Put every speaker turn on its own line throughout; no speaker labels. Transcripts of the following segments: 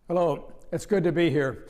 Hello, it's good to be here.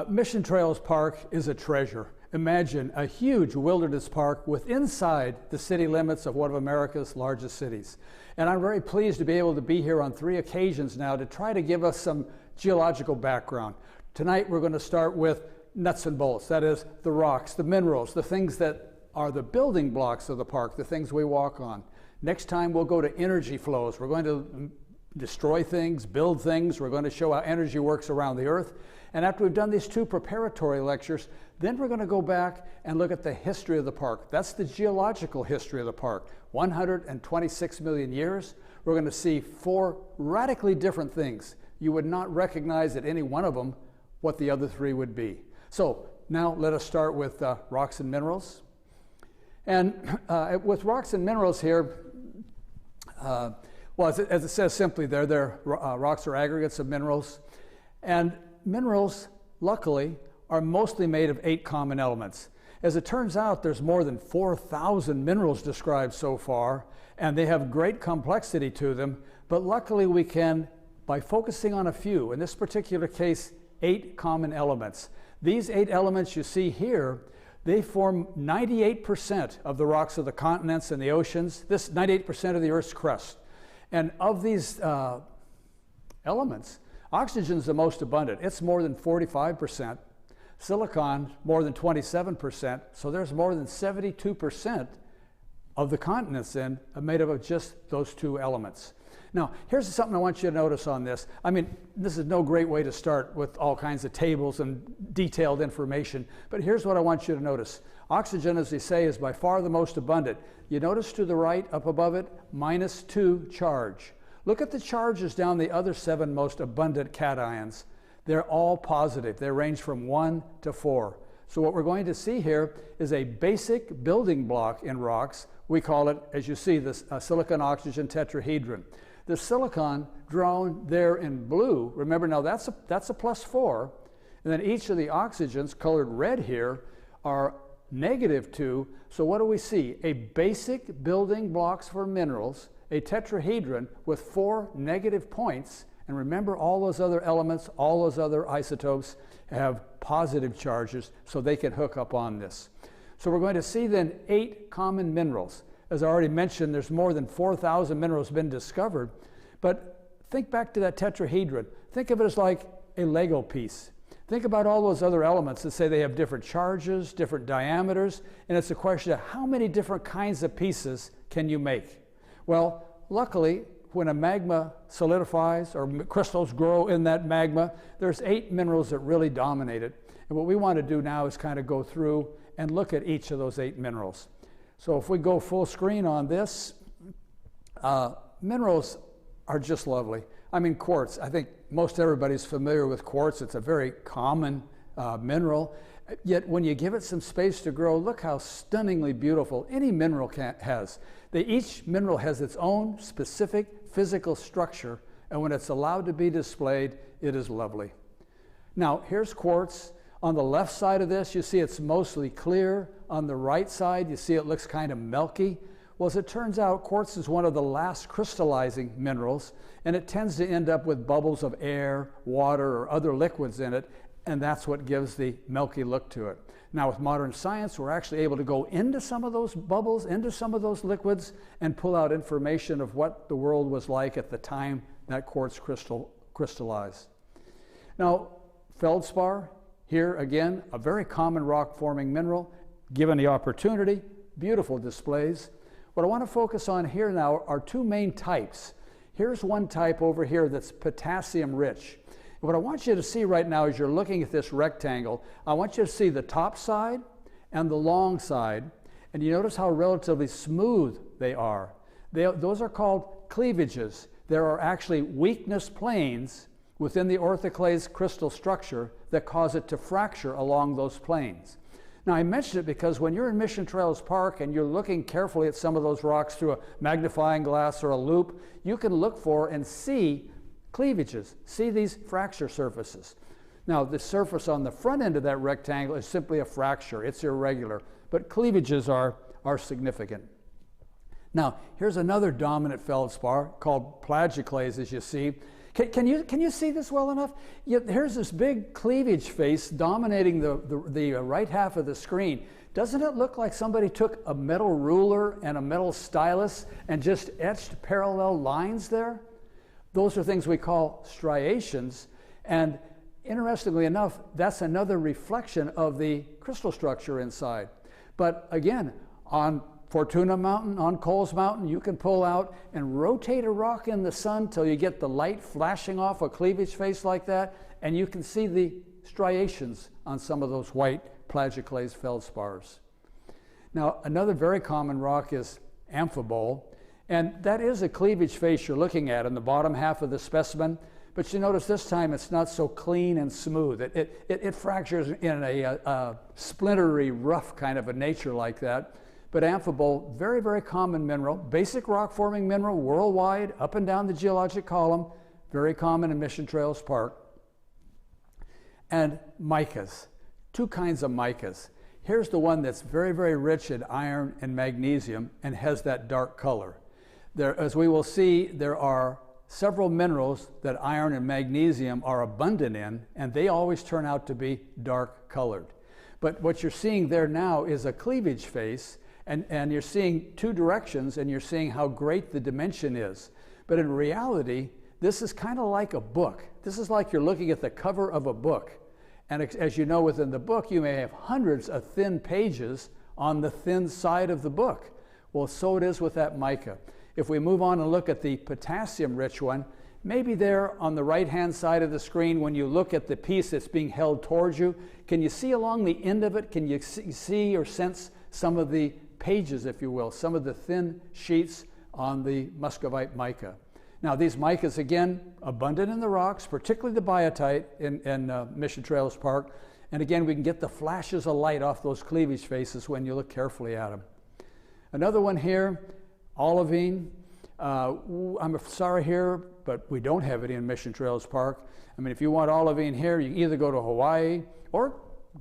Mission Trails Park is a treasure. Imagine a huge wilderness park with inside the city limits of one of America's largest cities. And I'm very pleased to be able to be here on 3 occasions now to try to give us some geological background. Tonight we're going to start with nuts and bolts, that is the rocks, the minerals, the things that are the building blocks of the park, the things we walk on. Next time we'll go to energy flows. We're going to destroy things, build things. We're going to show how energy works around the earth. And after we've done these 2 preparatory lectures, then we're going to go back and look at the history of the park. That's the geological history of the park. 126 million years. We're going to see 4 radically different things. You would not recognize at any one of them what the other 3 would be. So now let us start with rocks and minerals. And with rocks and minerals here, well, as it says simply there, rocks are aggregates of minerals. And minerals, luckily, are mostly made of 8 common elements. As it turns out, there's more than 4,000 minerals described so far, and they have great complexity to them. But luckily, we can, by focusing on a few, in this particular case, 8 common elements. These 8 elements you see here, they form 98% of the rocks of the continents and the oceans, this 98% of the Earth's crust. And of these elements, oxygen is the most abundant. It's more than 45%. Silicon, more than 27%. So there's more than 72% of the continents then are made up of just those 2 elements. Now, here's something I want you to notice on this. I mean, this is no great way to start with all kinds of tables and detailed information, but here's what I want you to notice. Oxygen, as they say, is by far the most abundant. You notice to the right, up above it, -2 charge. Look at the charges down the other 7 most abundant cations. They're all positive. They range from 1 to 4. So what we're going to see here is a basic building block in rocks. We call it, as you see, this silicon-oxygen tetrahedron. The silicon drawn there in blue, remember now that's a +4, and then each of the oxygens colored red here are -2. So what do we see? A basic building blocks for minerals, a tetrahedron with 4 negative points. And remember, all those other elements, all those other isotopes have positive charges, so they can hook up on this. So we're going to see then 8 common minerals. As I already mentioned, there's more than 4,000 minerals been discovered. But think back to that tetrahedron. Think of it as like a Lego piece. Think about all those other elements that say they have different charges, different diameters, and it's a question of how many different kinds of pieces can you make? Well, luckily, when a magma solidifies or crystals grow in that magma, there's 8 minerals that really dominate it. And what we want to do now is kind of go through and look at each of those 8 minerals. So if we go full screen on this, minerals are just lovely. I mean, quartz, I think most everybody's familiar with quartz. It's a very common mineral. Yet when you give it some space to grow, look how stunningly beautiful any mineral has. Each mineral has its own specific physical structure, and when it's allowed to be displayed, it is lovely. Now, here's quartz. On the left side of this, you see it's mostly clear. On the right side, you see it looks kind of milky. Well, as it turns out, quartz is one of the last crystallizing minerals, and it tends to end up with bubbles of air, water, or other liquids in it, and that's what gives the milky look to it. Now, with modern science, we're actually able to go into some of those bubbles, into some of those liquids, and pull out information of what the world was like at the time that quartz crystallized. Now, feldspar, here again, a very common rock-forming mineral. Given the opportunity, beautiful displays. What I want to focus on here now are 2 main types. Here's one type over here that's potassium-rich. What I want you to see right now as you're looking at this rectangle, I want you to see the top side and the long side, and you notice how relatively smooth they are. Those are called cleavages. There are actually weakness planes within the orthoclase crystal structure that cause it to fracture along those planes. Now, I mention it because when you're in Mission Trails Park and you're looking carefully at some of those rocks through a magnifying glass or a loupe, you can look for and see cleavages, see these fracture surfaces. Now, the surface on the front end of that rectangle is simply a fracture. It's irregular, but cleavages are significant. Now, here's another dominant feldspar called plagioclase, as you see. Can you see this well enough? Here's this big cleavage face dominating the right half of the screen. Doesn't it look like somebody took a metal ruler and a metal stylus and just etched parallel lines there? Those are things we call striations, and interestingly enough, that's another reflection of the crystal structure inside. But again, on Fortuna Mountain, on Coles Mountain, you can pull out and rotate a rock in the sun till you get the light flashing off a cleavage face like that, and you can see the striations on some of those white plagioclase feldspars. Now, another very common rock is amphibole, and that is a cleavage face you're looking at in the bottom half of the specimen, but you notice this time it's not so clean and smooth. It fractures in a splintery, rough kind of a nature like that. But amphibole, very, very common mineral, basic rock-forming mineral worldwide, up and down the geologic column, very common in Mission Trails Park. And micas, two kinds of micas. Here's the one that's very, very rich in iron and magnesium and has that dark color. There, as we will see, there are several minerals that iron and magnesium are abundant in, and they always turn out to be dark colored. But what you're seeing there now is a cleavage face, and you're seeing two directions, and you're seeing how great the dimension is. But in reality, this is kind of like a book. This is like you're looking at the cover of a book. And as you know, within the book, you may have hundreds of thin pages on the thin side of the book. Well, so it is with that mica. If we move on and look at the potassium-rich one, maybe there on the right-hand side of the screen, when you look at the piece that's being held towards you, can you see along the end of it, can you see or sense some of the pages, if you will, some of the thin sheets on the muscovite mica? Now, these micas, again, abundant in the rocks, particularly the biotite in Mission Trails Park. And again, we can get the flashes of light off those cleavage faces when you look carefully at them. Another one here, olivine. I'm sorry here, but we don't have it in Mission Trails Park. I mean, if you want olivine here, you can either go to Hawaii or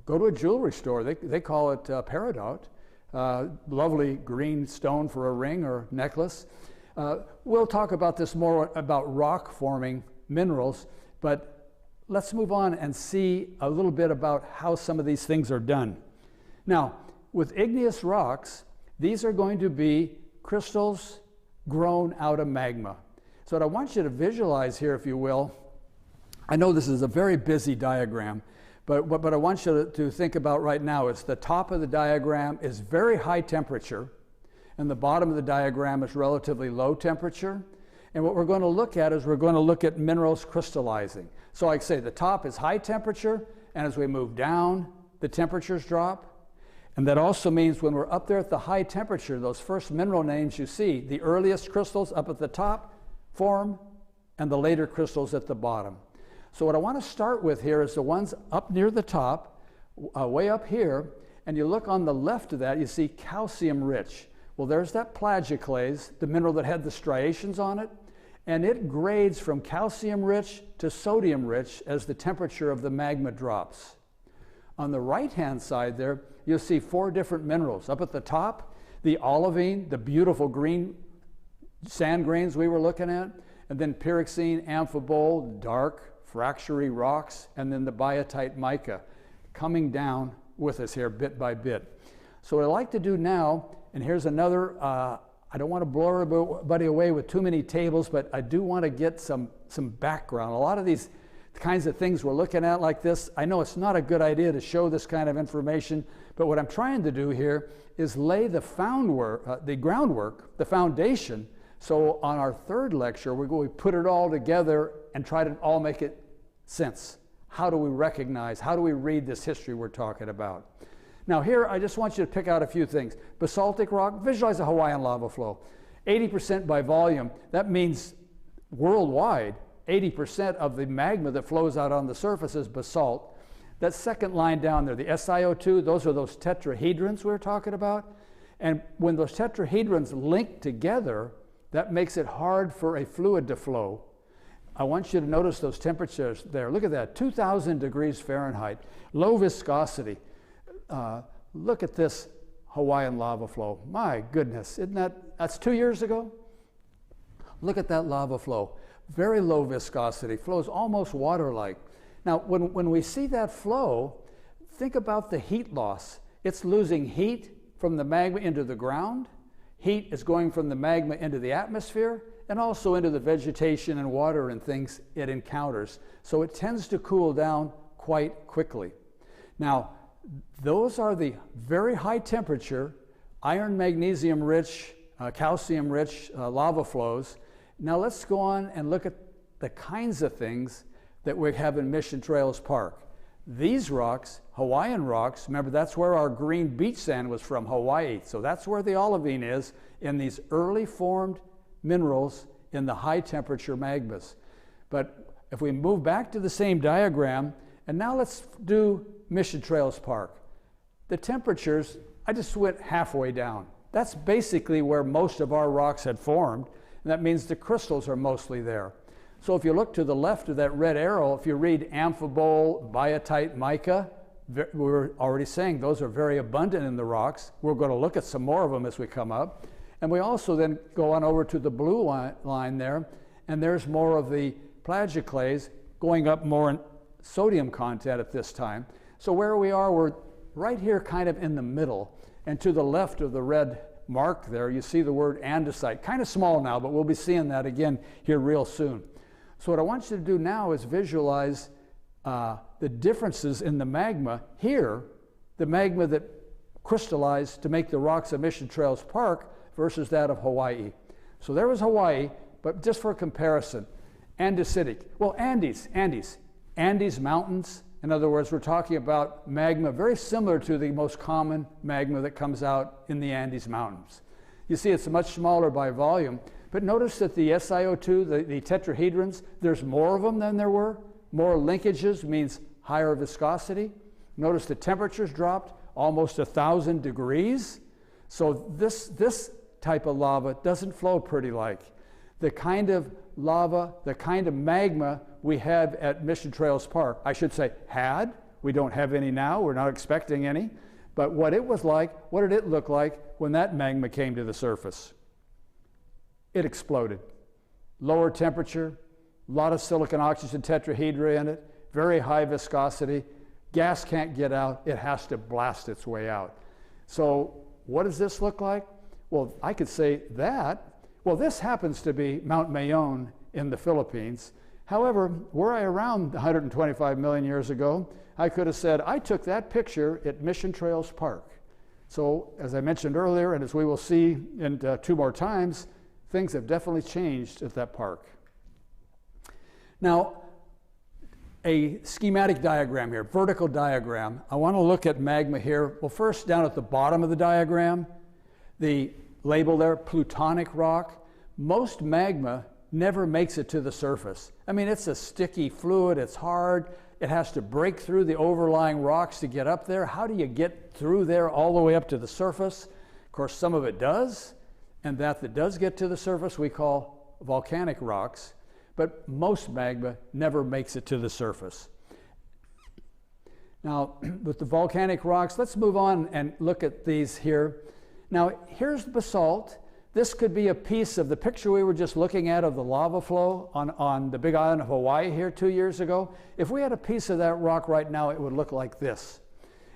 go to a jewelry store. They call it peridot. Lovely green stone for a ring or necklace. We'll talk about this more about rock-forming minerals, but let's move on and see a little bit about how some of these things are done. Now, with igneous rocks, these are going to be crystals grown out of magma. So what I want you to visualize here, if you will, I know this is a very busy diagram, but what I want you to think about right now is the top of the diagram is very high temperature, and the bottom of the diagram is relatively low temperature. And what we're going to look at is we're going to look at minerals crystallizing. So like I say, the top is high temperature, and as we move down, the temperatures drop. And that also means when we're up there at the high temperature, those first mineral names you see, the earliest crystals up at the top form, and the later crystals at the bottom. So what I want to start with here is the ones up near the top, way up here, and you look on the left of that, you see calcium rich. Well, there's that plagioclase, the mineral that had the striations on it, and it grades from calcium rich to sodium rich as the temperature of the magma drops. On the right-hand side there, you'll see four different minerals. Up at the top, the olivine, the beautiful green sand grains we were looking at, and then pyroxene, amphibole, dark, fractury rocks, and then the biotite mica coming down with us here bit by bit. So what I like to do now, and here's another, I don't want to blow everybody away with too many tables, but I do want to get some background. A lot of these kinds of things we're looking at like this, I know it's not a good idea to show this kind of information, but what I'm trying to do here is lay the groundwork, the foundation, so on our third lecture, we put it all together and try to all make it sense. How do we recognize, how do we read this history we're talking about? Now here, I just want you to pick out a few things. Basaltic rock, visualize a Hawaiian lava flow. 80% by volume, that means worldwide, 80% of the magma that flows out on the surface is basalt. That second line down there, the SiO2, those are those tetrahedrons we were talking about. And when those tetrahedrons link together, that makes it hard for a fluid to flow. I want you to notice those temperatures there. Look at that, 2,000 degrees Fahrenheit, low viscosity. Look at this Hawaiian lava flow. My goodness, that's 2 years ago? Look at that lava flow. very low viscosity, flows almost water-like. Now, when we see that flow, think about the heat loss. It's losing heat from the magma into the ground. Heat is going from the magma into the atmosphere and also into the vegetation and water and things it encounters. So it tends to cool down quite quickly. Now, those are the very high temperature, iron, magnesium rich, calcium rich lava flows. Now let's go on and look at the kinds of things that we have in Mission Trails Park. These rocks, Hawaiian rocks, remember that's where our green beach sand was from, Hawaii. So that's where the olivine is in these early formed minerals in the high temperature magmas. But if we move back to the same diagram, and now let's do Mission Trails Park. The temperatures, I just went halfway down. That's basically where most of our rocks had formed, and that means the crystals are mostly there. So if you look to the left of that red arrow, if you read amphibole, biotite, mica, we're already saying those are very abundant in the rocks. We're going to look at some more of them as we come up. And we also then go on over to the blue line there, and there's more of the plagioclase going up more in sodium content at this time. So where we are, we're right here kind of in the middle. And to the left of the red mark there, you see the word andesite. Kind of small now, but we'll be seeing that again here real soon. So what I want you to do now is visualize the differences in the magma here, the magma that crystallized to make the rocks of Mission Trails Park versus that of Hawaii. So there was Hawaii, but just for comparison, andesitic. Well, Andes mountains. In other words, we're talking about magma very similar to the most common magma that comes out in the Andes Mountains. You see it's much smaller by volume, but notice that the SiO2, the tetrahedrons, there's more of them than there were. More linkages means higher viscosity. Notice the temperatures dropped almost 1,000 degrees. So this type of lava doesn't flow pretty like. The kind of lava, the kind of magma we had at Mission Trails Park, I should say had, we don't have any now, we're not expecting any, but what it was like, what did it look like when that magma came to the surface? It exploded. Lower temperature, a lot of silicon oxygen tetrahedra in it, very high viscosity, gas can't get out, it has to blast its way out. So what does this look like? Well, I could say that. Well, this happens to be Mount Mayon in the Philippines. However, were I around 125 million years ago, I could have said, I took that picture at Mission Trails Park. So, as I mentioned earlier, and as we will see in 2 more times, things have definitely changed at that park. Now, a schematic diagram here, vertical diagram. I want to look at magma here. Well, first, down at the bottom of the diagram, the label there, Plutonic rock. Most magma never makes it to the surface. I mean, it's a sticky fluid, it's hard, it has to break through the overlying rocks to get up there. How do you get through there all the way up to the surface? Of course, some of it does, and that does get to the surface we call volcanic rocks, but most magma never makes it to the surface. Now, with the volcanic rocks, let's move on and look at these here. Now, here's the basalt. This could be a piece of the picture we were just looking at of the lava flow on the big island of Hawaii here 2 years ago. If we had a piece of that rock right now, it would look like this.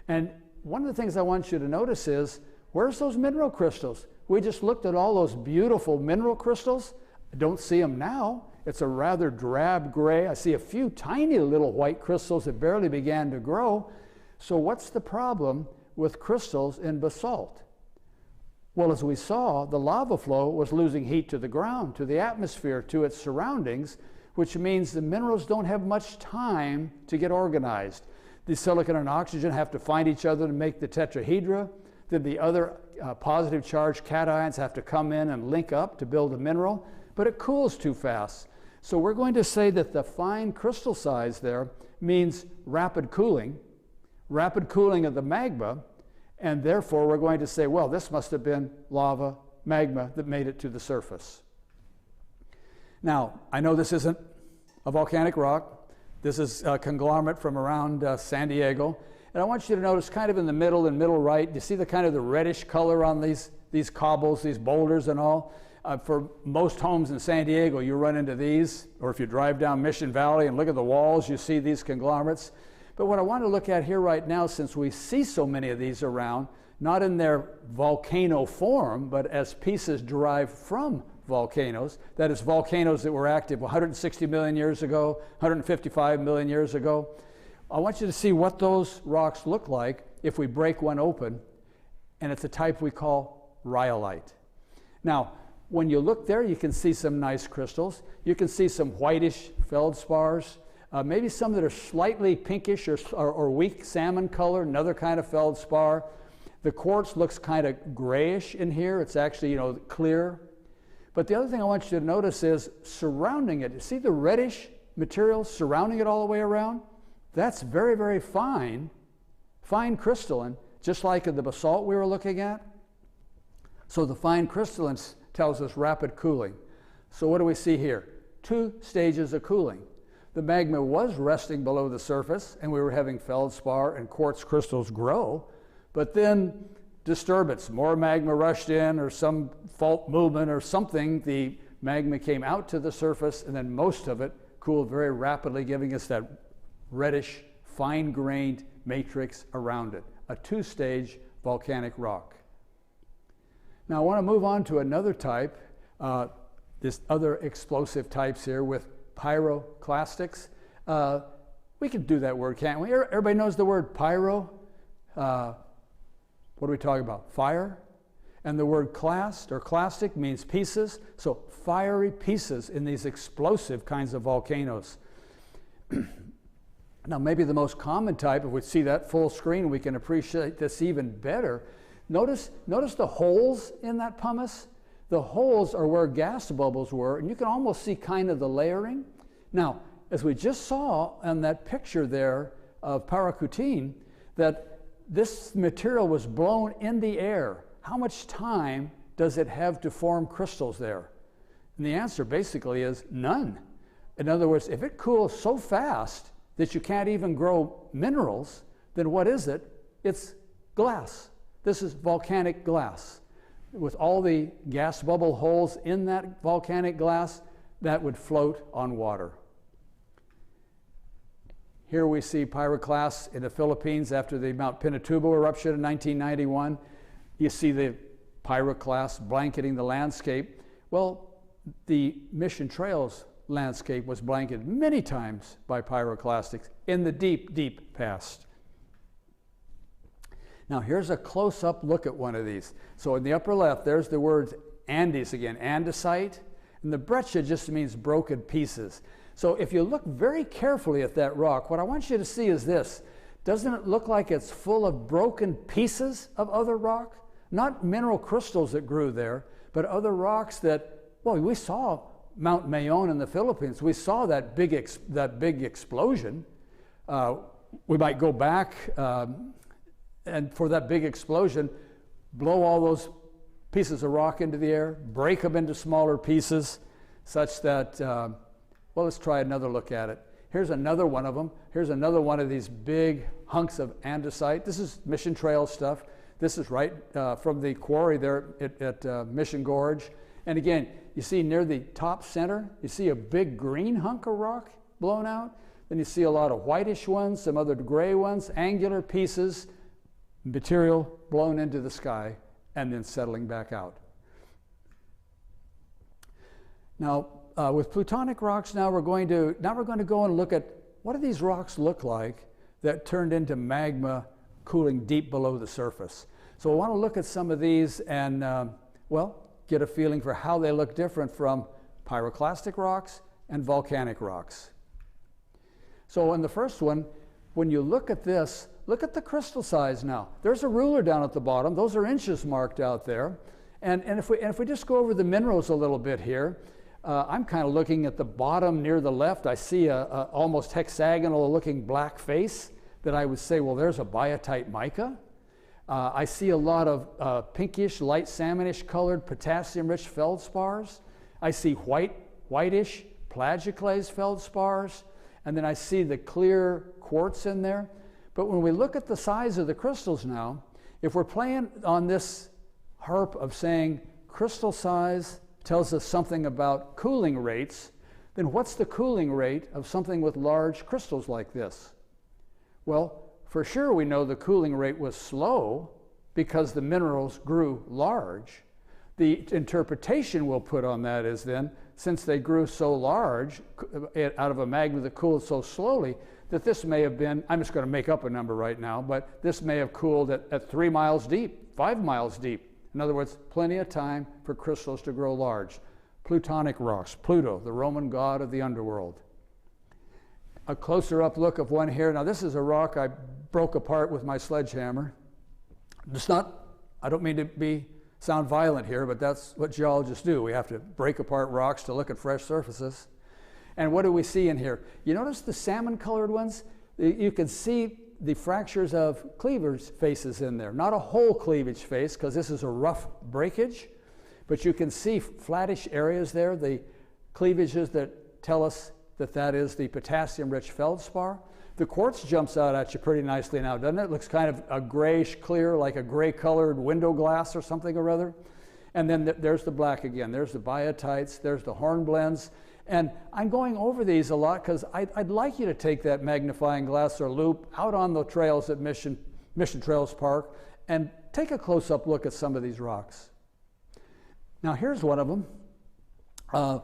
And one of the things I want you to notice is, where's those mineral crystals? We just looked at all those beautiful mineral crystals. I don't see them now. It's a rather drab gray. I see a few tiny little white crystals that barely began to grow. So what's the problem with crystals in basalt? Well, as we saw, the lava flow was losing heat to the ground, to the atmosphere, to its surroundings, which means the minerals don't have much time to get organized. The silicon and oxygen have to find each other to make the tetrahedra. Then the other positive charged cations have to come in and link up to build a mineral, but it cools too fast. So we're going to say that the fine crystal size there means rapid cooling of the magma, and therefore we're going to say, well, this must have been lava, magma that made it to the surface. Now, I know this isn't a volcanic rock. This is a conglomerate from around San Diego. And I want you to notice kind of in the middle and middle right, you see the kind of the reddish color on these cobbles, these boulders and all. For most homes in San Diego, you run into these, or if you drive down Mission Valley and look at the walls, you see these conglomerates. But what I want to look at here right now, since we see so many of these around, not in their volcano form, but as pieces derived from volcanoes, that is volcanoes that were active 160 million years ago, 155 million years ago. I want you to see what those rocks look like if we break one open, and it's a type we call rhyolite. Now, when you look there, you can see some nice crystals. You can see some whitish feldspars, maybe some that are slightly pinkish or weak salmon color, another kind of feldspar. The quartz looks kind of grayish in here. It's actually, clear. But the other thing I want you to notice is surrounding it. You see the reddish material surrounding it all the way around? That's very, very fine crystalline, just like in the basalt we were looking at. So the fine crystalline tells us rapid cooling. So what do we see here? 2 stages of cooling. The magma was resting below the surface, and we were having feldspar and quartz crystals grow, but then disturbance, more magma rushed in, or some fault movement or something, the magma came out to the surface, and then most of it cooled very rapidly, giving us that reddish, fine-grained matrix around it, a 2-stage volcanic rock. Now I want to move on to another type, this other explosive types here with pyroclastics. We can do that word, can't we? Everybody knows the word pyro. What are we talking about? Fire. And the word clast or clastic means pieces. So fiery pieces in these explosive kinds of volcanoes. Now maybe the most common type, if we see that full screen, we can appreciate this even better. Notice the holes in that pumice. The holes are where gas bubbles were, and you can almost see kind of the layering. Now, as we just saw on that picture there of pyrocutine, that this material was blown in the air. How much time does it have to form crystals there? And the answer basically is none. In other words, if it cools so fast that you can't even grow minerals, then what is it? It's glass. This is volcanic glass. With all the gas bubble holes in that volcanic glass, that would float on water. Here we see pyroclasts in the Philippines after the Mount Pinatubo eruption in 1991. You see the pyroclasts blanketing the landscape. Well, the Mission Trails landscape was blanketed many times by pyroclastics in the deep, deep past. Now here's a close-up look at one of these. So in the upper left, there's the word Andes again, andesite, and the breccia just means broken pieces. So if you look very carefully at that rock, what I want you to see is this. Doesn't it look like it's full of broken pieces of other rock? Not mineral crystals that grew there, but other rocks that, well, we saw Mount Mayon in the Philippines. We saw that big explosion. We might go back and for that big explosion, blow all those pieces of rock into the air, break them into smaller pieces, such that, well, let's try another look at it. Here's another one of them. Here's another one of these big hunks of andesite. This is Mission Trail stuff. This is right from the quarry there at Mission Gorge. And again, you see near the top center, you see a big green hunk of rock blown out. Then you see a lot of whitish ones, some other gray ones, angular pieces, material blown into the sky and then settling back out. Now, with plutonic rocks, now we're going to go and look at what do these rocks look like that turned into magma cooling deep below the surface. So I want to look at some of these and, well, get a feeling for how they look different from pyroclastic rocks and volcanic rocks. So in the first one, when you look at this, look at the crystal size now. There's a ruler down at the bottom. Those are inches marked out there. And if we just go over the minerals a little bit here, I'm kind of looking at the bottom near the left. I see a almost hexagonal looking black face that I would say, well, there's a biotite mica. I see a lot of pinkish, light salmonish colored potassium-rich feldspars. I see whitish plagioclase feldspars. And then I see the clear quartz in there. But when we look at the size of the crystals now, if we're playing on this harp of saying crystal size tells us something about cooling rates, then what's the cooling rate of something with large crystals like this? Well, for sure we know the cooling rate was slow because the minerals grew large. The interpretation we'll put on that is then, since they grew so large out of a magma that cooled so slowly, that this may have been, I'm just going to make up a number right now, but this may have cooled at 3 miles deep, 5 miles deep. In other words, plenty of time for crystals to grow large. Plutonic rocks, Pluto, the Roman god of the underworld. A closer up look of one here. Now this is a rock I broke apart with my sledgehammer. It's not, I don't mean to sound violent here, but that's what geologists do. We have to break apart rocks to look at fresh surfaces. And what do we see in here? You notice the salmon colored ones? You can see the fractures of cleavage faces in there. Not a whole cleavage face, because this is a rough breakage, but you can see flattish areas there, the cleavages that tell us that that is the potassium-rich feldspar. The quartz jumps out at you pretty nicely now, doesn't it? It looks kind of a grayish clear, like a gray-colored window glass or something or other. And then there's the black again. There's the biotites, there's the hornblends. And I'm going over these a lot because I'd like you to take that magnifying glass or loop out on the trails at Mission Trails Park and take a close-up look at some of these rocks. Now here's one of them.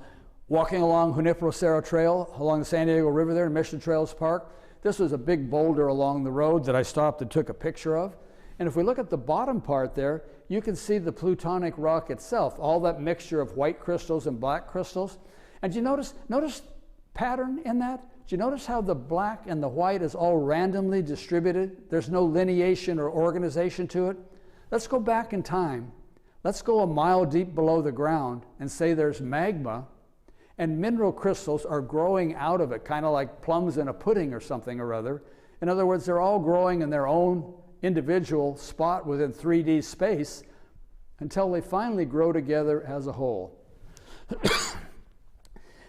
Walking along Junipero Cerro Trail, along the San Diego River there in Mission Trails Park. This was a big boulder along the road that I stopped and took a picture of. And if we look at the bottom part there, you can see the plutonic rock itself, all that mixture of white crystals and black crystals. And do you notice pattern in that? Do you notice how the black and the white is all randomly distributed? There's no lineation or organization to it. Let's go back in time. Let's go a mile deep below the ground and say there's magma, and mineral crystals are growing out of it, kind of like plums in a pudding or something or other. In other words, they're all growing in their own individual spot within 3D space until they finally grow together as a whole.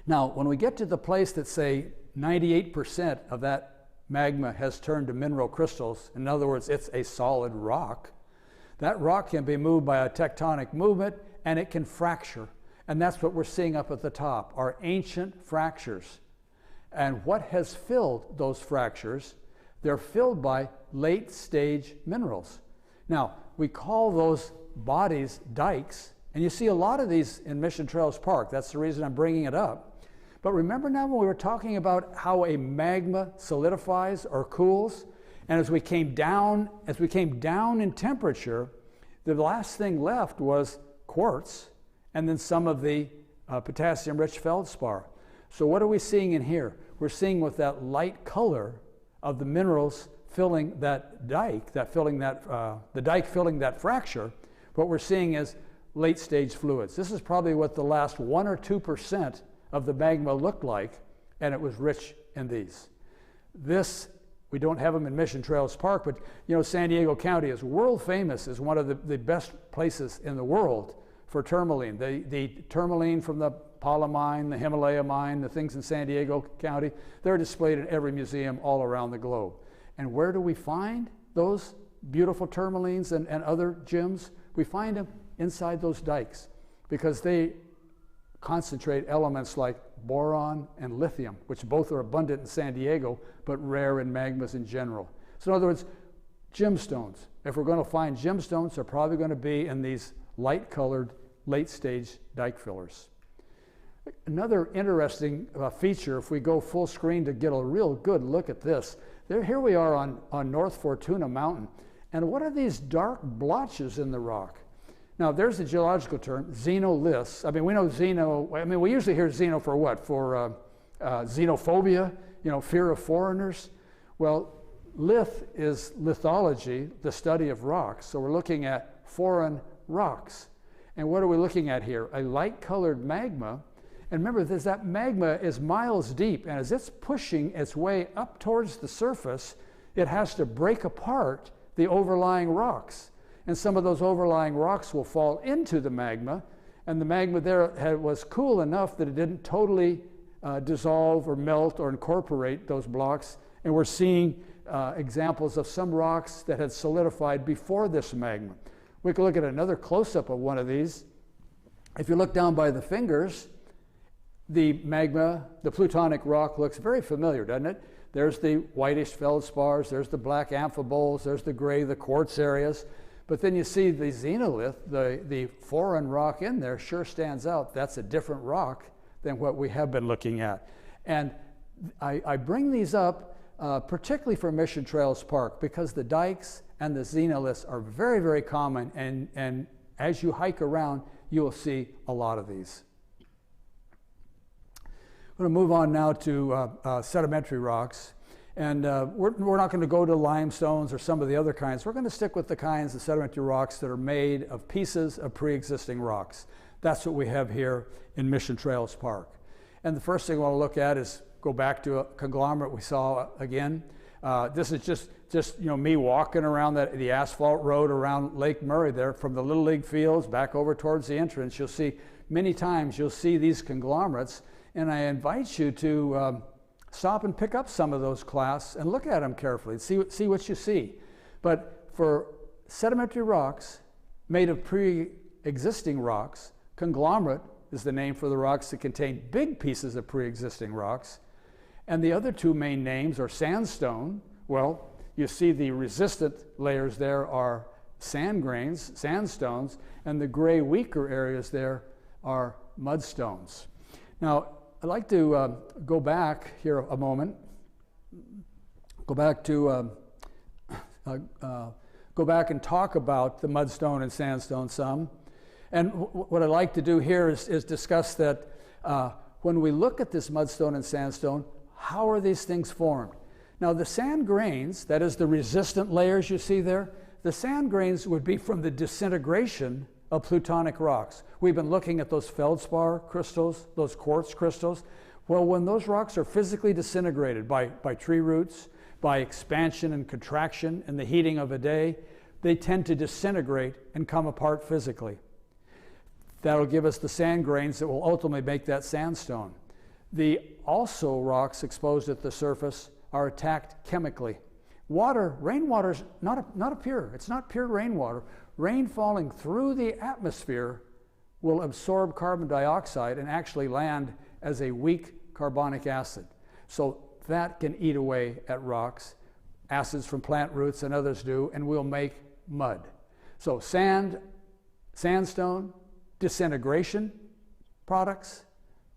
Now, when we get to the place that, say, 98% of that magma has turned to mineral crystals, in other words, it's a solid rock, that rock can be moved by a tectonic movement and it can fracture. And that's what we're seeing up at the top, are ancient fractures. And what has filled those fractures? They're filled by late-stage minerals. Now, we call those bodies dikes, and you see a lot of these in Mission Trails Park. That's the reason I'm bringing it up. But remember now when we were talking about how a magma solidifies or cools, and as we came down in temperature, the last thing left was quartz, and then some of the potassium-rich feldspar. So what are we seeing in here? We're seeing with that light color of the minerals filling that dike, the dike filling that fracture, what we're seeing is late-stage fluids. This is probably what the last 1 or 2% of the magma looked like, and it was rich in these. This, we don't have them in Mission Trails Park, but you know, San Diego County is world famous as one of the best places in the world for tourmaline. The tourmaline from the Pala mine, the Himalaya mine, the things in San Diego County, they're displayed in every museum all around the globe. And where do we find those beautiful tourmalines and other gems? We find them inside those dikes because they concentrate elements like boron and lithium, which both are abundant in San Diego, but rare in magmas in general. So in other words, gemstones. If we're going to find gemstones, they're probably going to be in these light-colored, late-stage dike fillers. Another interesting feature, if we go full screen to get a real good look at this, here we are on North Fortuna Mountain, and what are these dark blotches in the rock? Now, there's the geological term, xenoliths. I mean, we know we usually hear xeno for what? For xenophobia, you know, fear of foreigners. Well, lith is lithology, the study of rocks. So we're looking at foreign rocks. And what are we looking at here? A light-colored magma. And remember, that magma is miles deep, and as it's pushing its way up towards the surface, it has to break apart the overlying rocks. And some of those overlying rocks will fall into the magma, and the magma there was cool enough that it didn't totally dissolve or melt or incorporate those blocks, and we're seeing examples of some rocks that had solidified before this magma. We can look at another close-up of one of these. If you look down by the fingers, the magma, the plutonic rock, looks very familiar, doesn't it? There's the whitish feldspars, there's the black amphiboles, there's the gray, the quartz areas. But then you see the xenolith, the foreign rock in there, sure stands out. That's a different rock than what we have been looking at. And I bring these up particularly for Mission Trails Park because the dikes and the xenoliths are very, very common. And as you hike around, you will see a lot of these. I'm going to move on now to sedimentary rocks. And we're not going to go to limestones or some of the other kinds. We're going to stick with the kinds of sedimentary rocks that are made of pieces of pre-existing rocks. That's what we have here in Mission Trails Park. And the first thing I want to look at is go back to a conglomerate we saw again. This is just me walking around the asphalt road around Lake Murray there from the Little League fields back over towards the entrance. You'll see many times you'll see these conglomerates, and I invite you to stop and pick up some of those clasts and look at them carefully and see what you see. But for sedimentary rocks made of pre-existing rocks, conglomerate is the name for the rocks that contain big pieces of pre-existing rocks. And the other two main names are sandstone. Well, you see the resistant layers there are sand grains, sandstones, and the gray weaker areas there are mudstones. Now, I'd like to go back here a moment, go back and talk about the mudstone and sandstone some. And what I'd like to do here is discuss that when we look at this mudstone and sandstone, how are these things formed? Now the sand grains, that is the resistant layers you see there, the sand grains would be from the disintegration of plutonic rocks. We've been looking at those feldspar crystals, those quartz crystals. Well, when those rocks are physically disintegrated by tree roots, by expansion and contraction and the heating of a day, they tend to disintegrate and come apart physically. That'll give us the sand grains that will ultimately make that sandstone. The also rocks exposed at the surface are attacked chemically. Rainwater is not pure. It's not pure rainwater. Rain falling through the atmosphere will absorb carbon dioxide and actually land as a weak carbonic acid. So that can eat away at rocks. Acids from plant roots and others do, and will make mud. So sandstone, disintegration products,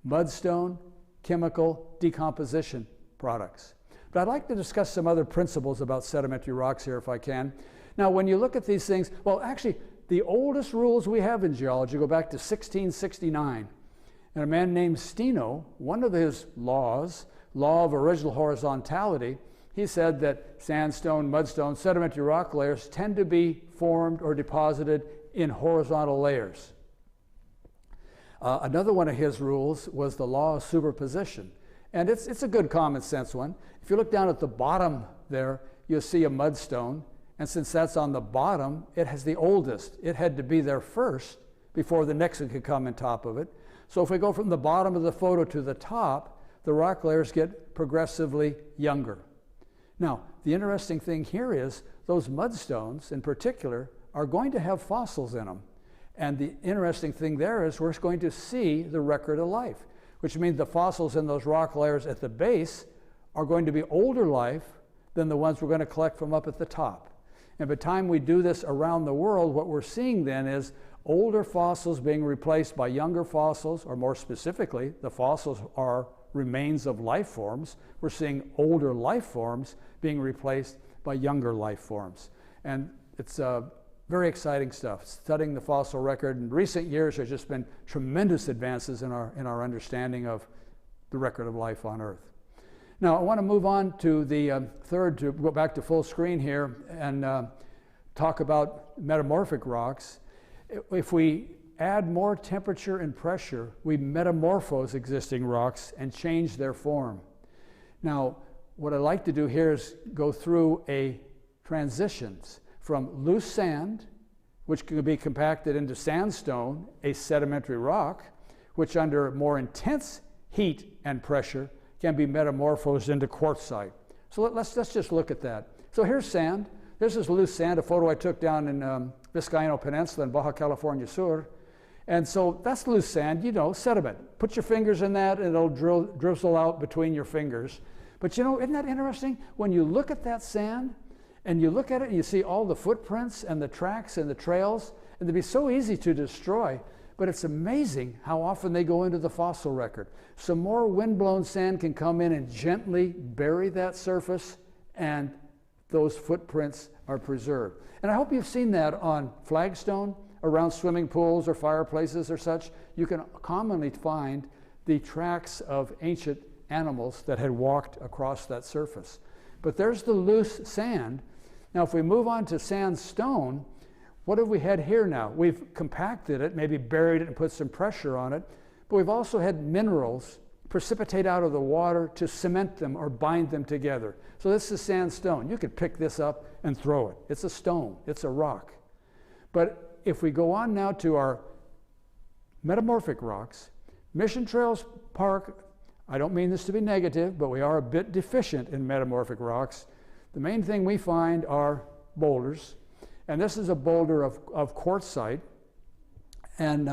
mudstone, chemical decomposition products. But I'd like to discuss some other principles about sedimentary rocks here if I can. Now when you look at these things, well actually the oldest rules we have in geology go back to 1669. And a man named Steno, one of his laws, law of original horizontality, he said that sandstone, mudstone, sedimentary rock layers tend to be formed or deposited in horizontal layers. Another one of his rules was the law of superposition. And it's a good common sense one. If you look down at the bottom there, you'll see a mudstone. And since that's on the bottom, it has the oldest. It had to be there first before the next one could come on top of it. So if we go from the bottom of the photo to the top, the rock layers get progressively younger. Now, the interesting thing here is those mudstones in particular are going to have fossils in them. And the interesting thing there is we're going to see the record of life, which means the fossils in those rock layers at the base are going to be older life than the ones we're going to collect from up at the top. And by the time we do this around the world, what we're seeing then is older fossils being replaced by younger fossils, or more specifically, the fossils are remains of life forms. We're seeing older life forms being replaced by younger life forms. And it's very exciting stuff. Studying the fossil record in recent years, there's just been tremendous advances in our understanding of the record of life on Earth. Now, I want to move on to the third, to go back to full screen here and talk about metamorphic rocks. If we add more temperature and pressure, we metamorphose existing rocks and change their form. Now, what I'd like to do here is go through a transitions from loose sand, which can be compacted into sandstone, a sedimentary rock, which under more intense heat and pressure can be metamorphosed into quartzite. So let's just look at that. So here's sand. This is loose sand, a photo I took down in Vizcaíno Peninsula in Baja California Sur. And so that's loose sand, you know, sediment. Put your fingers in that and it'll drizzle out between your fingers. But you know, isn't that interesting? When you look at that sand and you look at it and you see all the footprints and the tracks and the trails, and they'd be so easy to destroy, but it's amazing how often they go into the fossil record. Some more windblown sand can come in and gently bury that surface, and those footprints are preserved. And I hope you've seen that on flagstone, around swimming pools or fireplaces or such. You can commonly find the tracks of ancient animals that had walked across that surface. But there's the loose sand. Now, if we move on to sandstone, what have we had here now? We've compacted it, maybe buried it and put some pressure on it, but we've also had minerals precipitate out of the water to cement them or bind them together. So this is sandstone. You could pick this up and throw it. It's a stone, it's a rock. But if we go on now to our metamorphic rocks, Mission Trails Park, I don't mean this to be negative, but we are a bit deficient in metamorphic rocks. The main thing we find are boulders. And this is a boulder of quartzite. And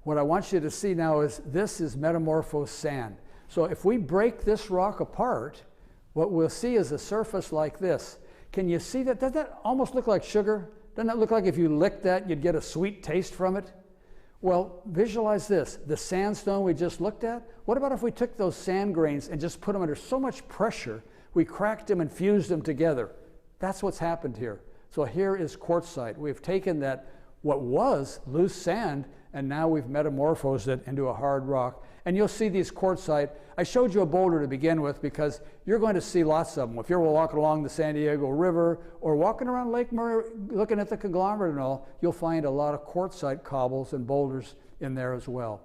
what I want you to see now is this is metamorphosed sand. So if we break this rock apart, what we'll see is a surface like this. Can you see that? Doesn't that almost look like sugar? Doesn't that look like if you licked that, you'd get a sweet taste from it? Well, visualize this. The sandstone we just looked at, what about if we took those sand grains and just put them under so much pressure, we cracked them and fused them together? That's what's happened here. So here is quartzite. We've taken that, what was loose sand, and now we've metamorphosed it into a hard rock. And you'll see these quartzite. I showed you a boulder to begin with because you're going to see lots of them. If you're walking along the San Diego River or walking around Lake Murray looking at the conglomerate and all, you'll find a lot of quartzite cobbles and boulders in there as well.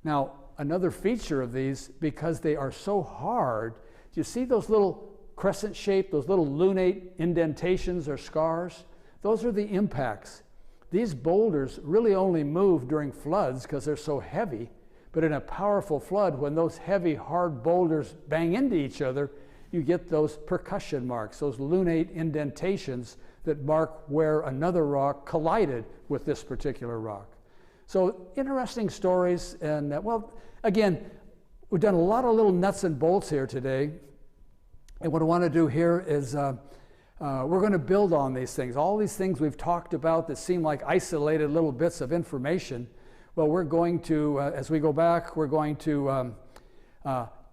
Now, another feature of these, because they are so hard, do you see those little crescent shape, those little lunate indentations or scars? Those are the impacts. These boulders really only move during floods because they're so heavy, but in a powerful flood, when those heavy, hard boulders bang into each other, you get those percussion marks, those lunate indentations that mark where another rock collided with this particular rock. So interesting stories, and well, again, we've done a lot of little nuts and bolts here today. And what I want to do here is we're going to build on these things. All these things we've talked about that seem like isolated little bits of information, well, we're going to, as we go back, we're going to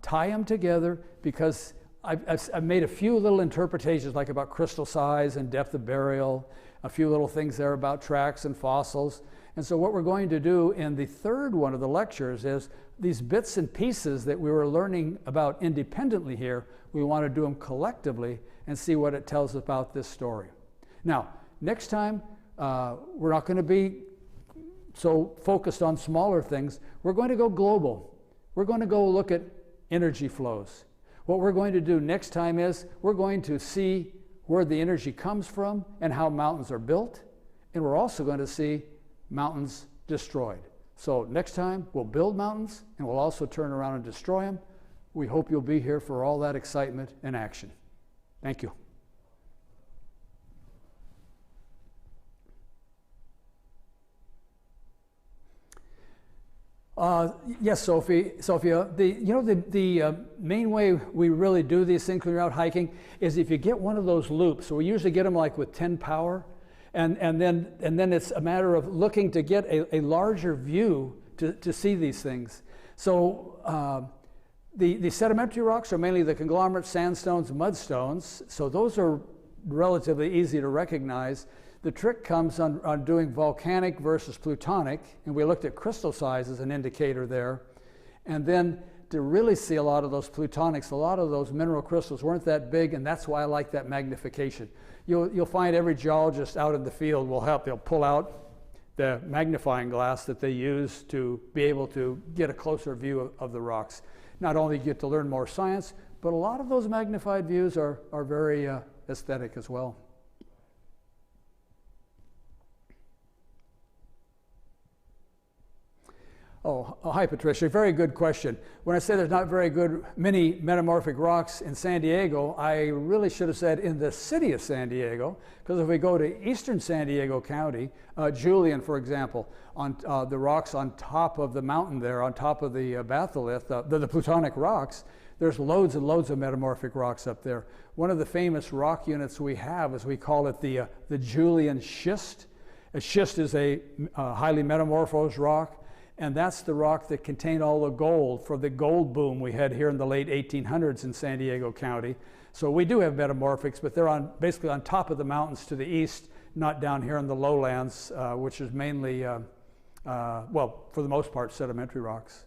tie them together because I've made a few little interpretations like about crystal size and depth of burial, a few little things there about tracks and fossils. And so what we're going to do in the third one of the lectures is these bits and pieces that we were learning about independently here, we want to do them collectively and see what it tells us about this story. Now, next time, we're not going to be so focused on smaller things. We're going to go global. We're going to go look at energy flows. What we're going to do next time is we're going to see where the energy comes from and how mountains are built. And we're also going to see mountains destroyed. So next time we'll build mountains and we'll also turn around and destroy them. We hope you'll be here for all that excitement and action. Thank you. Yes, Sophia. The main way we really do these things when you're out hiking is if you get one of those loops. So we usually get them like with 10 power, and then it's a matter of looking to get a larger view to see these things. So the sedimentary rocks are mainly the conglomerate sandstones, mudstones. So those are relatively easy to recognize. The trick comes on doing volcanic versus plutonic, and we looked at crystal size as an indicator there. And then to really see a lot of those plutonics, a lot of those mineral crystals weren't that big, and that's why I like that magnification. You'll find every geologist out in the field will help. They'll pull out the magnifying glass that they use to be able to get a closer view of the rocks. Not only get to learn more science, but a lot of those magnified views are very aesthetic as well. Hi, Patricia. Very good question. When I say there's not very many metamorphic rocks in San Diego, I really should have said in the city of San Diego, because if we go to eastern San Diego County, Julian, for example, on the rocks on top of the mountain there, on top of the batholith, the Plutonic rocks, there's loads and loads of metamorphic rocks up there. One of the famous rock units we have is we call it the Julian schist. A schist is a highly metamorphosed rock. And that's the rock that contained all the gold for the gold boom we had here in the late 1800s in San Diego County. So we do have metamorphics, but they're basically on top of the mountains to the east, not down here in the lowlands, which is mainly, well, for the most part, sedimentary rocks.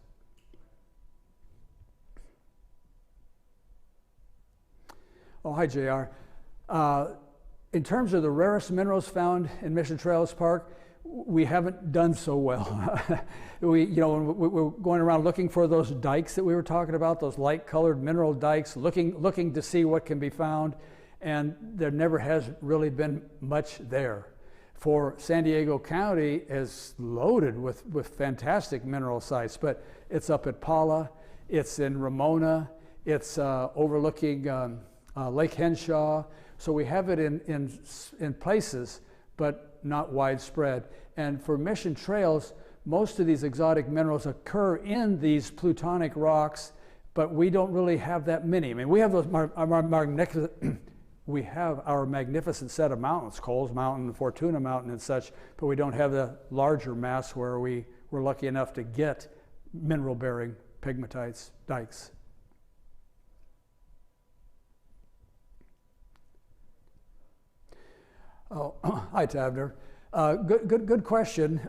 Hi, JR. In terms of the rarest minerals found in Mission Trails Park, we haven't done so well. We're going around looking for those dikes that we were talking about, those light-colored mineral dikes, looking to see what can be found, and there never has really been much there. For San Diego County is loaded with fantastic mineral sites, but it's up at Pala, it's in Ramona, it's overlooking Lake Henshaw, so we have it in places, but not widespread. And for Mission Trails, most of these exotic minerals occur in these plutonic rocks, but we don't really have that many. I mean, we have those we have our magnificent set of mountains, Coles Mountain, Fortuna Mountain and such, but we don't have the larger mass where we were lucky enough to get mineral-bearing pegmatites, dikes. Hi, Tavner. Good question.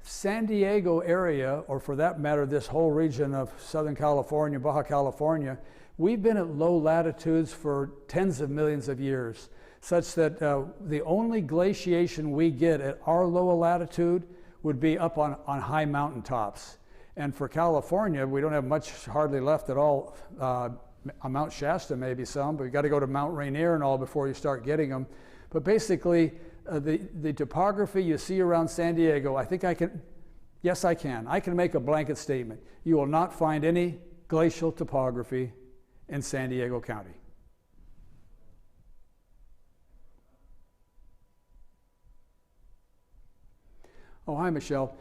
San Diego area, or for that matter, this whole region of Southern California, Baja California, we've been at low latitudes for tens of millions of years, such that the only glaciation we get at our low latitude would be up on high mountain tops. And for California, we don't have much hardly left at all. On Mount Shasta, maybe some, but you got to go to Mount Rainier and all before you start getting them. But basically, the topography you see around San Diego, I think I can make a blanket statement. You will not find any glacial topography in San Diego County. Oh, hi, Michelle.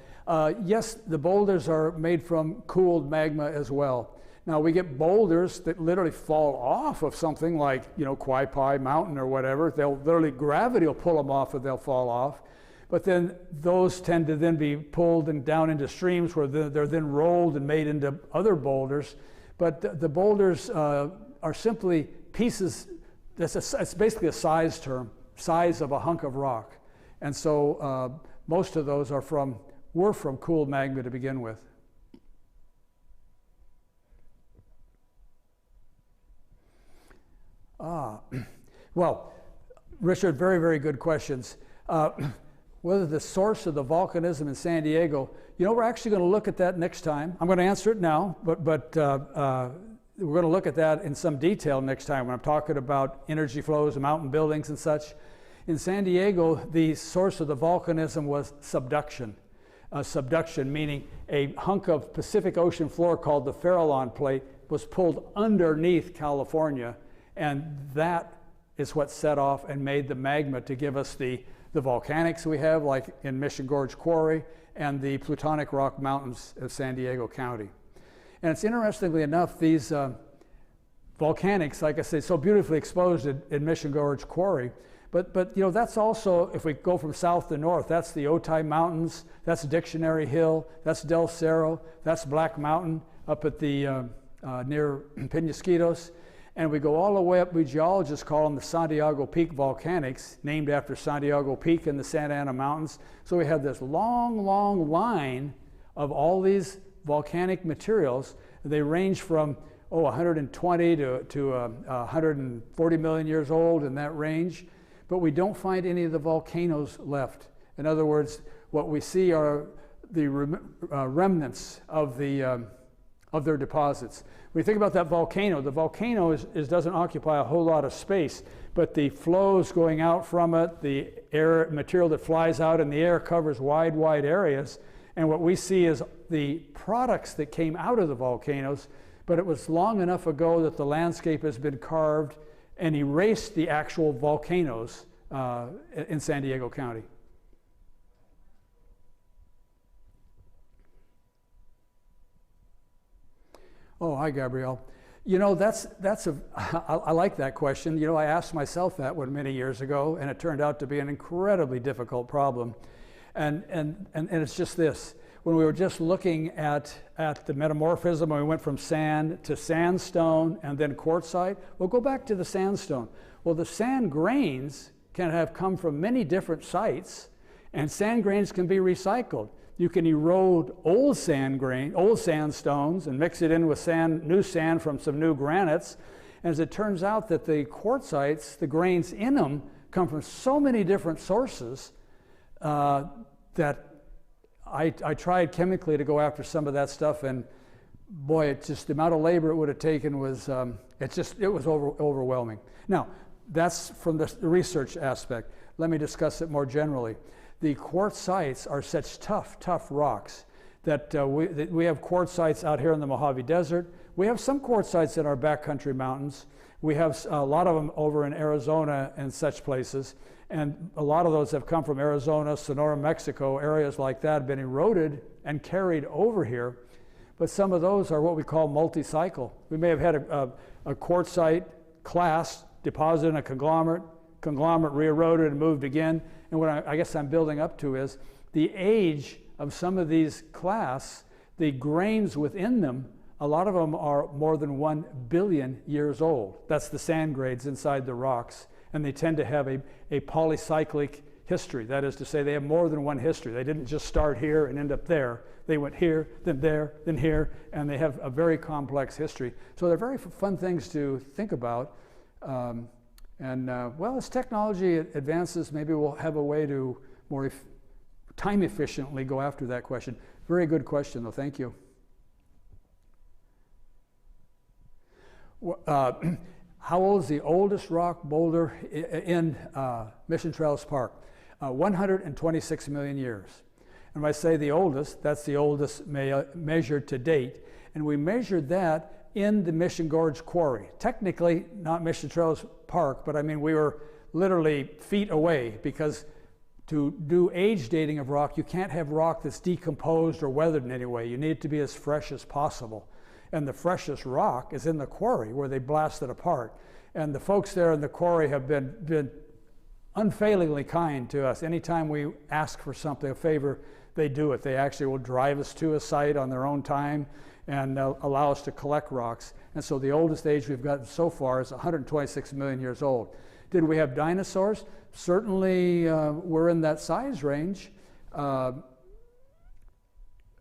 Yes, the boulders are made from cooled magma as well. Now, we get boulders that literally fall off of something like, Quaipai Mountain or whatever. They'll literally, gravity will pull them off and they'll fall off. But then those tend to then be pulled and down into streams where they're then rolled and made into other boulders. But the boulders are simply pieces, it's basically a size term, size of a hunk of rock. And so most of those were from cooled magma to begin with. Well, Richard, very, very good questions. Whether the source of the volcanism in San Diego, we're actually going to look at that next time. I'm going to answer it now, but we're going to look at that in some detail next time when I'm talking about energy flows and mountain buildings and such. In San Diego, the source of the volcanism was subduction. Subduction meaning a hunk of Pacific Ocean floor called the Farallon Plate was pulled underneath California, and that is what set off and made the magma to give us the volcanics we have, like in Mission Gorge Quarry, and the Plutonic rock mountains of San Diego County. And it's interestingly enough, these volcanics, like I say, so beautifully exposed in Mission Gorge Quarry, but that's also, if we go from south to north, that's the Otay Mountains, that's Dictionary Hill, that's Del Cerro, that's Black Mountain up at the near Penasquitos. And we go all the way up, we geologists call them the Santiago Peak volcanics, named after Santiago Peak in the Santa Ana Mountains. So we have this long, long line of all these volcanic materials. They range from 120 to 140 million years old, in that range. But we don't find any of the volcanoes left. In other words, what we see are the remnants of their deposits. When you think about that volcano, the volcano doesn't occupy a whole lot of space, but the flows going out from it, the air material that flies out in the air covers wide, wide areas, And what we see is the products that came out of the volcanoes, but it was long enough ago that the landscape has been carved and erased the actual volcanoes in San Diego County. Oh, hi, Gabrielle. You know, I like that question. You know, I asked myself that one many years ago, and it turned out to be an incredibly difficult problem. And it's just this. When we were just looking at the metamorphism, when we went from sand to sandstone and then quartzite, we'll go back to the sandstone. Well, the sand grains can have come from many different sites, and sand grains can be recycled. You can erode old sandstones and mix it in with new sand from some new granites. And as it turns out that the quartzites, the grains in them, come from so many different sources that I tried chemically to go after some of that stuff, and boy, it's just the amount of labor it would have taken was, it was overwhelming. Now, that's from the research aspect. Let me discuss it more generally. The quartzites are such tough rocks that we have quartzites out here in the Mojave Desert. We have some quartzites in our backcountry mountains. We have a lot of them over in Arizona and such places. And a lot of those have come from Arizona, Sonora, Mexico, areas like that have been eroded and carried over here. But some of those are what we call multi-cycle. We may have had a quartzite class deposited in a conglomerate re-eroded and moved again. And what I guess I'm building up to is the age of some of these class, the grains within them, a lot of them are more than 1 billion years old. That's the sand grades inside the rocks. And they tend to have a polycyclic history. That is to say, they have more than one history. They didn't just start here and end up there. They went here, then there, then here, and they have a very complex history. So they're very fun things to think about. Well, as technology advances, maybe we'll have a way to more time efficiently go after that question. Very good question, though. Thank you. How old is the oldest rock boulder in Mission Trails Park? 126 million years. And when I say the oldest, that's the oldest measured to date. And we measured that in the Mission Gorge Quarry. Technically, not Mission Trails Park, but I mean, we were literally feet away, because to do age dating of rock, you can't have rock that's decomposed or weathered in any way. You need it to be as fresh as possible. And the freshest rock is in the quarry where they blast it apart. And the folks there in the quarry have been unfailingly kind to us. Anytime we ask for something, a favor, they do it. They actually will drive us to a site on their own time and allow us to collect rocks. And so the oldest age we've gotten so far is 126 million years old. Did we have dinosaurs? Certainly we're in that size range.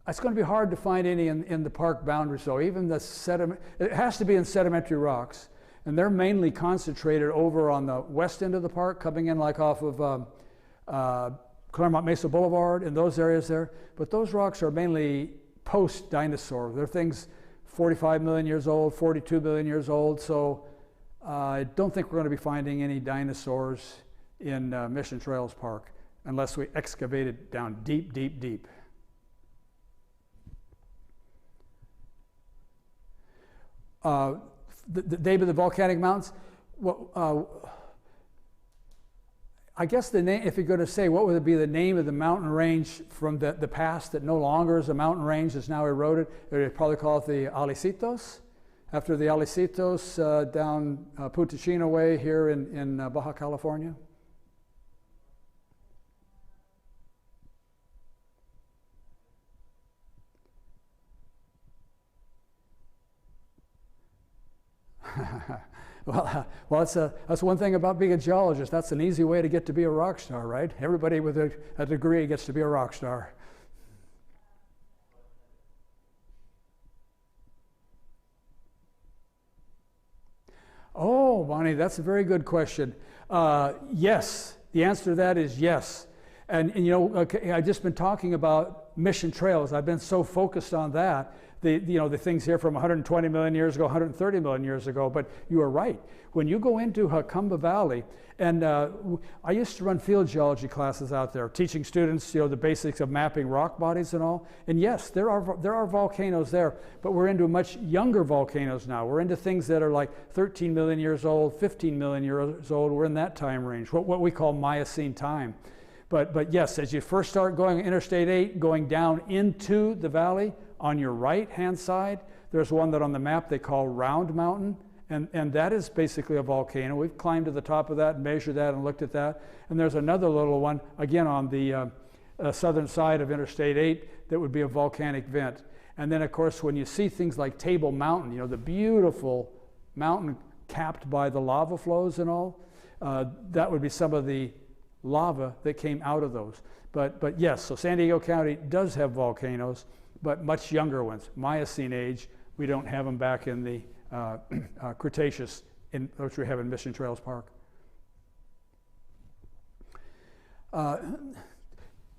It's going to be hard to find any in the park boundary, so even the it has to be in sedimentary rocks, and they're mainly concentrated over on the west end of the park, coming in like off of Claremont Mesa Boulevard and those areas there. But those rocks are mainly post-dinosaur. They're things 45 million years old, 42 million years old, so I don't think we're going to be finding any dinosaurs in Mission Trails Park unless we excavate it down deep, deep, deep. The name of the volcanic mountains, well, I guess the name, if you're going to say what would be the name of the mountain range from the past that no longer is a mountain range, is now eroded, they'd probably call it the Alicitos, after the Alicitos down Putuchino way here in Baja California. Well, that's one thing about being a geologist. That's an easy way to get to be a rock star, right? Everybody with a degree gets to be a rock star. Oh, Bonnie, that's a very good question. Yes, the answer to that is yes. And you know, okay, I've just been talking about mission trails. I've been so focused on that. The things here from 120 million years ago, 130 million years ago, but you are right. When you go into Jacumba Valley, and I used to run field geology classes out there, teaching students, the basics of mapping rock bodies and all. And yes, there are volcanoes there, but we're into much younger volcanoes now. We're into things that are like 13 million years old, 15 million years old. We're in that time range, what we call Miocene time. But yes, as you first start going Interstate 8, going down into the valley, on your right-hand side, there's one that on the map they call Round Mountain, and that is basically a volcano. We've climbed to the top of that and measured that and looked at that. And there's another little one, again on the southern side of Interstate 8, that would be a volcanic vent. And then, of course, when you see things like Table Mountain, the beautiful mountain capped by the lava flows and all, that would be some of the lava that came out of those. But yes, so San Diego County does have volcanoes, but much younger ones, Miocene age. We don't have them back in the Cretaceous, which we have in Mission Trails Park.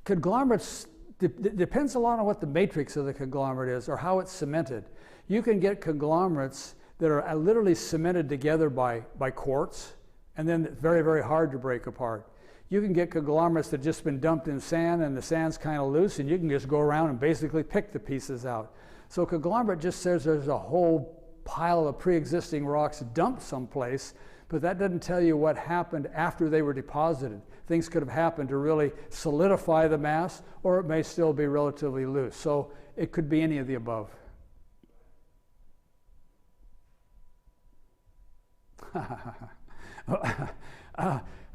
Conglomerates, depends a lot on what the matrix of the conglomerate is or how it's cemented. You can get conglomerates that are literally cemented together by quartz, and then it's very, very hard to break apart. You can get conglomerates that have just been dumped in sand and the sand's kind of loose, and you can just go around and basically pick the pieces out. So conglomerate just says there's a whole pile of pre-existing rocks dumped someplace, but that doesn't tell you what happened after they were deposited. Things could have happened to really solidify the mass, or it may still be relatively loose. So it could be any of the above.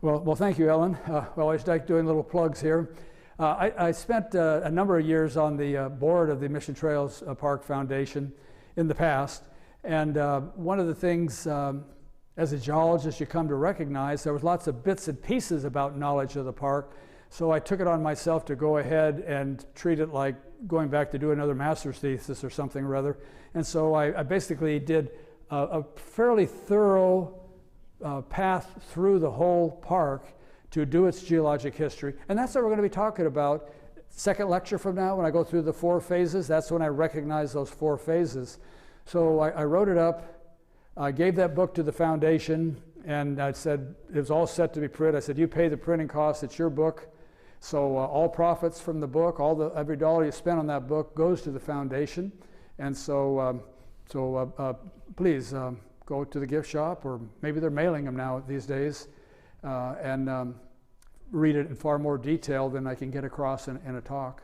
Well, thank you, Ellen. Well, I always like doing little plugs here. I spent a number of years on the board of the Mission Trails Park Foundation in the past, and one of the things as a geologist you come to recognize, there was lots of bits and pieces about knowledge of the park, so I took it on myself to go ahead and treat it like going back to do another master's thesis or something or other. And so I basically did a fairly thorough path through the whole park to do its geologic history. And that's what we're going to be talking about. Second lecture from now, when I go through the 4 phases, that's when I recognize those 4 phases. So I wrote it up, I gave that book to the foundation, and I said, it was all set to be printed. I said, you pay the printing costs, it's your book. So all profits from the book, every dollar you spend on that book goes to the foundation. And so, please, go to the gift shop, or maybe they're mailing them now these days, and read it in far more detail than I can get across in a talk.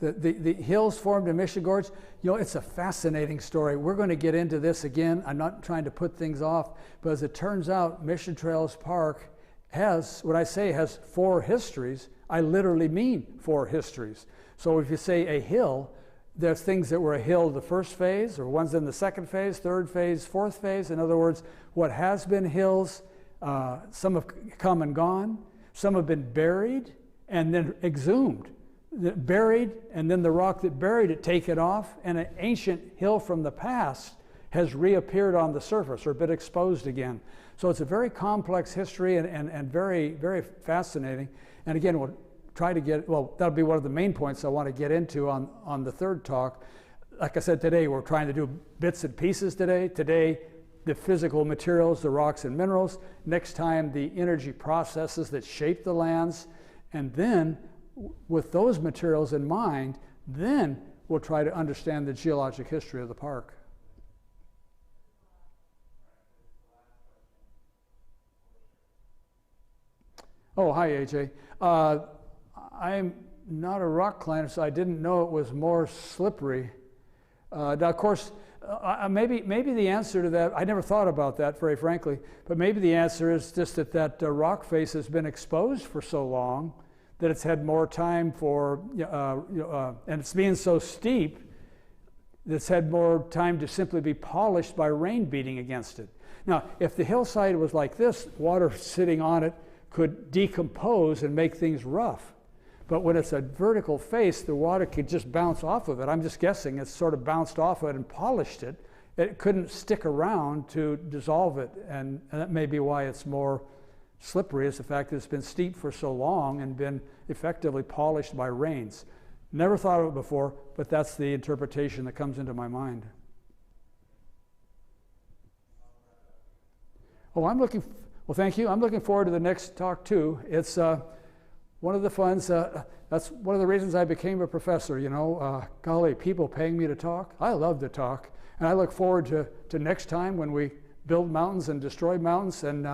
The hills formed in Mission Gorge, it's a fascinating story. We're going to get into this again. I'm not trying to put things off, but as it turns out, Mission Trails Park has, what I say has 4 histories, I literally mean 4 histories. So if you say a hill, there's things that were a hill the first phase, or ones in the second phase, third phase, fourth phase. In other words, what has been hills, some have come and gone, some have been buried and then exhumed. Buried, and then the rock that buried it taken off, and an ancient hill from the past has reappeared on the surface or been exposed again. So it's a very complex history and very, very fascinating. And again, we'll try to get, well, that'll be one of the main points I want to get into on the third talk. Like I said, today we're trying to do bits and pieces today. Today, the physical materials, the rocks and minerals. Next time, the energy processes that shape the lands. And then, with those materials in mind, then we'll try to understand the geologic history of the park. Oh, hi, AJ. I'm not a rock climber, so I didn't know it was more slippery. Now, of course, maybe the answer to that, I never thought about that, very frankly, but maybe the answer is just that rock face has been exposed for so long that it's had more time for, and it's being so steep, that it's had more time to simply be polished by rain beating against it. Now, if the hillside was like this, water sitting on it could decompose and make things rough. But when it's a vertical face, the water could just bounce off of it. I'm just guessing it's sort of bounced off of it and polished it, it couldn't stick around to dissolve it, and that may be why it's more slippery, is the fact that it's been steeped for so long and been effectively polished by rains. Never thought of it before, but that's the interpretation that comes into my mind. Oh, well, thank you. I'm looking forward to the next talk too. It's one of the funds, that's one of the reasons I became a professor, you know. Golly, people paying me to talk. I love to talk. And I look forward to next time when we build mountains and destroy mountains. And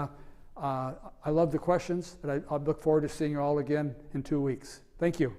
I love the questions. And I look forward to seeing you all again in 2 weeks. Thank you.